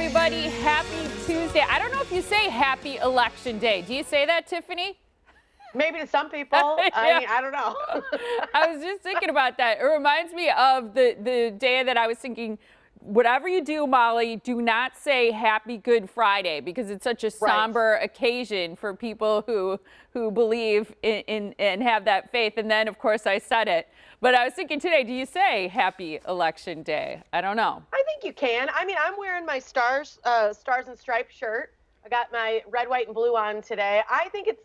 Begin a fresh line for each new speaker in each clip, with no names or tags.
everybody. Happy Tuesday. I don't know if you say happy election day. Do you say that, Tiffany?
Maybe to some people.
Yeah.
I mean, I don't know.
I was just thinking about that. It reminds me of the day that I was thinking, whatever you do, Molly, do not say Happy Good Friday, because it's such a somber occasion for people who believe in and have that faith. And then, of course, I said it. But I was thinking today, do you say Happy Election Day? I don't know.
I think you can. I mean, I'm wearing my stars and stripes shirt. I got my red, white, and blue on today. I think it's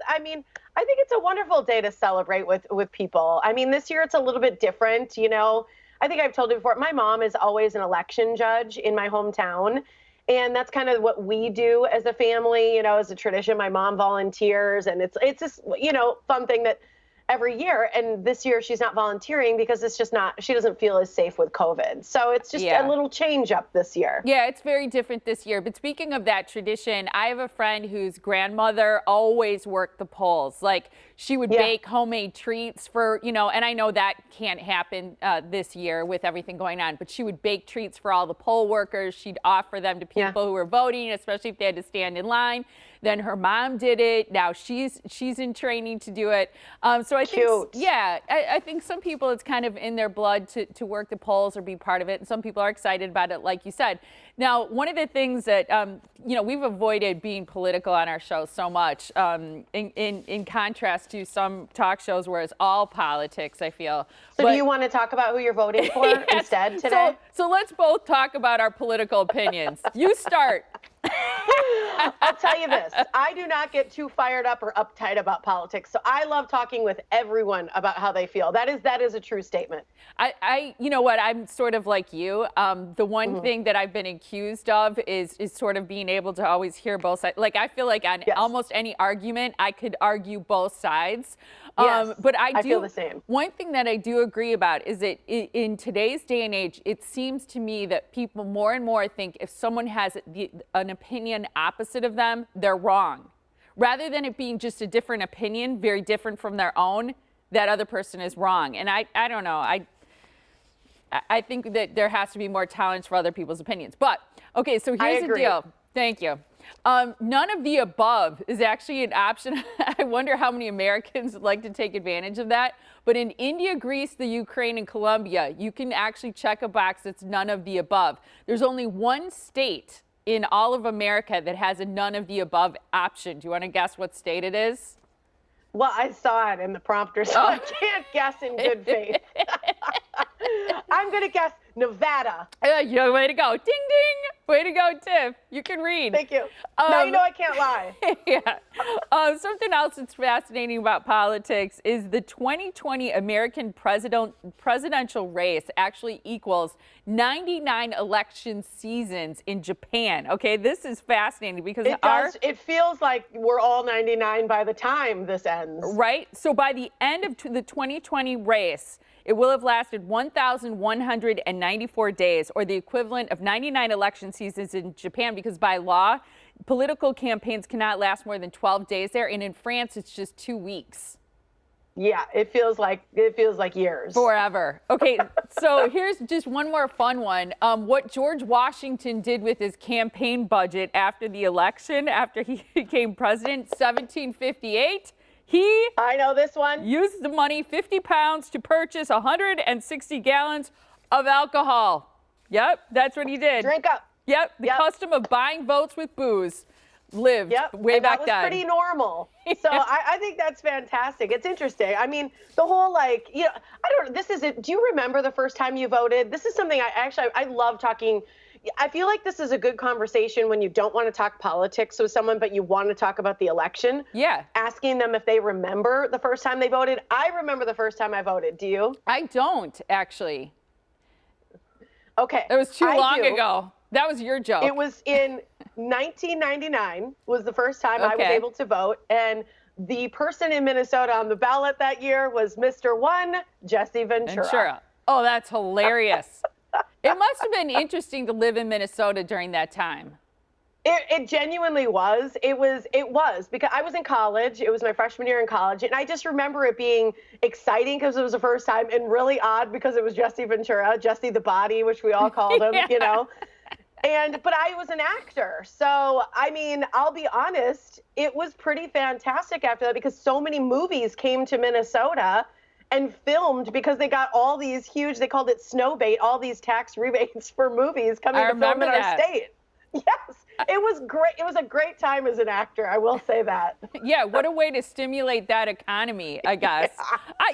a wonderful day to celebrate with people. I mean, this year it's a little bit different, you know. I think I've told you before, my mom is always an election judge in my hometown. And that's kind of what we do as a family, you know, as a tradition. My mom volunteers, and it's this, you know, fun thing that every year. And this year she's not volunteering because it's just not, she doesn't feel as safe with COVID. So it's just a little change up this year.
Yeah, it's very different this year. But speaking of that tradition, I have a friend whose grandmother always worked the polls. Like, she would bake homemade treats for, you know, and I know that can't happen this year with everything going on, but she would bake treats for all the poll workers. She'd offer them to people who were voting, especially if they had to stand in line. Then her mom did it. Now she's in training to do it. So I think, I think some people, it's kind of in their blood to work the polls or be part of it. And some people are excited about it, like you said. Now, one of the things that, you know, we've avoided being political on our show so much, in contrast to some talk shows where it's all politics, I feel.
So do you want to talk about who you're voting for instead today?
So let's both talk about our political opinions. You start.
I'll tell you this, I do not get too fired up or uptight about politics. So I love talking with everyone about how they feel. That is a true statement.
You know what, I'm sort of like you. The one thing that I've been accused of is sort of being able to always hear both sides. Like, I feel like on almost any argument, I could argue both sides. But I feel the same. One thing that I do agree about is that in today's day and age, it seems to me that people more and more think if someone has an opinion opposite of them, they're wrong. Rather than it being just a different opinion, very different from their own, that other person is wrong. And I don't know. I think that there has to be more tolerance for other people's opinions. But, okay, so here's the deal. Thank you. None of the above is actually an option. I wonder how many Americans would like to take advantage of that. But in India, Greece, the Ukraine, and Colombia, you can actually check a box that's none of the above. There's only one state in all of America that has a none of the above option. Do you want to guess what state it is?
Well, I saw it in the prompter, so I can't guess in good faith. I'm going to guess Nevada.
Yeah, way to go. Ding, ding. Way to go, Tiff. You can read.
Thank you. Now you know I can't lie.
Something else that's fascinating about politics is the 2020 American presidential race actually equals 99 election seasons in Japan. Okay, this is fascinating because
it feels like we're all 99 by the time this ends.
Right? So by the end of the 2020 race, it will have lasted 1,194 days, or the equivalent of 99 election seasons in Japan, because by law, political campaigns cannot last more than 12 days there. And in France, it's just 2 weeks.
Yeah, it feels like years.
Forever. Okay, so here's just one more fun one. What George Washington did with his campaign budget after the election, after he became president, 1758.
I know this one.
Used the money, 50 pounds, to purchase 160 gallons of alcohol. Yep, that's what he did.
Drink up.
Yep, the custom of buying votes with booze lived way back then.
That was pretty normal. So I think that's fantastic. It's interesting. I mean, the whole, like, you know, I don't know, this is it. Do you remember the first time you voted? This is something I love talking. I feel like this is a good conversation when you don't want to talk politics with someone, but you want to talk about the election.
Yeah.
Asking them if they remember the first time they voted. I remember the first time I voted. Do you?
I don't, actually.
Okay.
It was too long ago. That was your joke.
It was in 1999 was the first time I was able to vote. And the person in Minnesota on the ballot that year was Mr. One, Jesse Ventura.
Oh, that's hilarious. It must have been interesting to live in Minnesota during that time.
It genuinely was. It was because I was in college. It was my freshman year in college. And I just remember it being exciting because it was the first time, and really odd because it was Jesse Ventura, Jesse the Body, which we all called him, you know. But I was an actor. So, I mean, I'll be honest, it was pretty fantastic after that because so many movies came to Minnesota and filmed because they got all these huge, they called it snowbait, all these tax rebates for movies coming to film in our state. Yes, it was great. It was a great time as an actor. I will say that.
Yeah, what a way to stimulate that economy, I guess.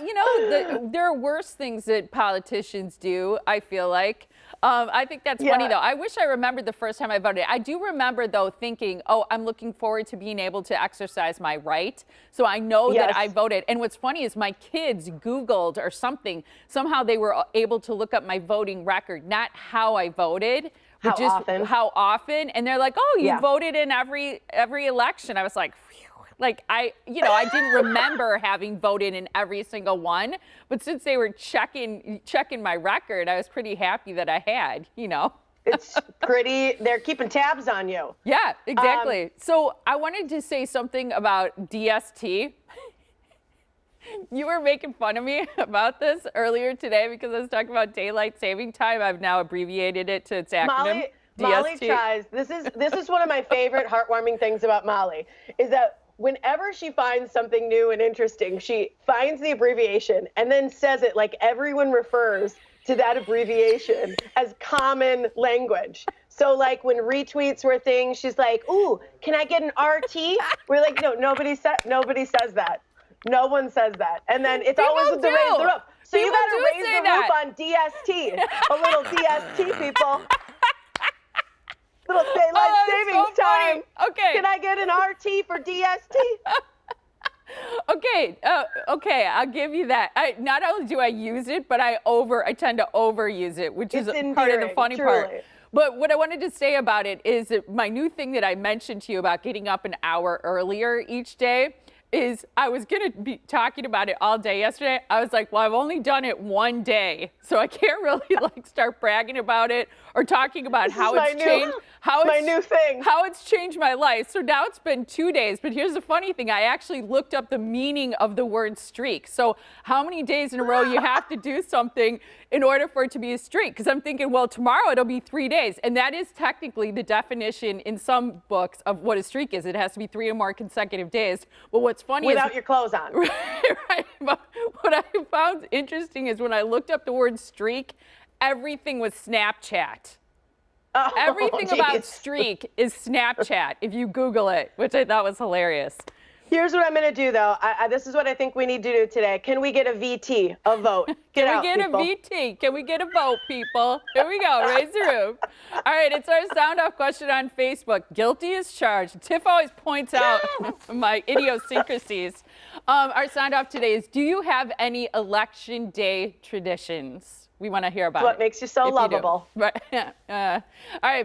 Yeah. There are worse things that politicians do, I feel like. I think that's funny, though. I wish I remembered the first time I voted. I do remember, though, thinking, oh, I'm looking forward to being able to exercise my right. So I know that I voted. And what's funny is my kids Googled or something. Somehow they were able to look up my voting record, not how I voted. How often? And they're like, oh, you voted in every election. I was like, phew. Like I didn't remember having voted in every single one, but since they were checking my record, I was pretty happy that I had,
It's pretty, they're keeping tabs on you.
Yeah, exactly. So I wanted to say something about DST. You were making fun of me about this earlier today because I was talking about daylight saving time. I've now abbreviated it to its acronym.
Molly tries. This is one of my favorite heartwarming things about Molly is that whenever she finds something new and interesting, she finds the abbreviation and then says it like everyone refers to that abbreviation as common language. So like when retweets were things, she's like, "Ooh, can I get an RT?" We're like, "No, nobody says that. No one says that." And then it's always with the raise the roof. So you got to raise the roof on DST. A little DST, people. Little daylight savings time.
Okay.
Can I get an RT for DST?
Okay, I'll give you that. Not only do I use it, but I tend to overuse it, which is part of the funny part. But what I wanted to say about it is that my new thing that I mentioned to you about getting up an hour earlier each day is I was going to be talking about it all day yesterday. I was like, well, I've only done it one day, so I can't really start bragging about it or talking about how it's changed. How it's changed my life. So now it's been 2 days, but here's the funny thing. I actually looked up the meaning of the word streak. So how many days in a row you have to do something in order for it to be a streak? Because I'm thinking, well, tomorrow it'll be 3 days. And that is technically the definition in some books of what a streak is. It has to be 3 or more consecutive days. But what's funny
without your clothes on.
Right. But what I found interesting is when I looked up the word streak, everything was Snapchat. Everything about streak is Snapchat if you Google it, which I thought was hilarious.
Here's what I'm going to do, though. This is what I think we need to do today. Can we get a VT, a vote?
Can we get a VT? Can we get a vote, people? Here we go. Raise the roof. All right, it's our sound off question on Facebook. Guilty as charged. Tiff always points out my idiosyncrasies. Our sound off today is, do you have any election day traditions? We want to hear about it.
What makes you so lovable.
Right. All right.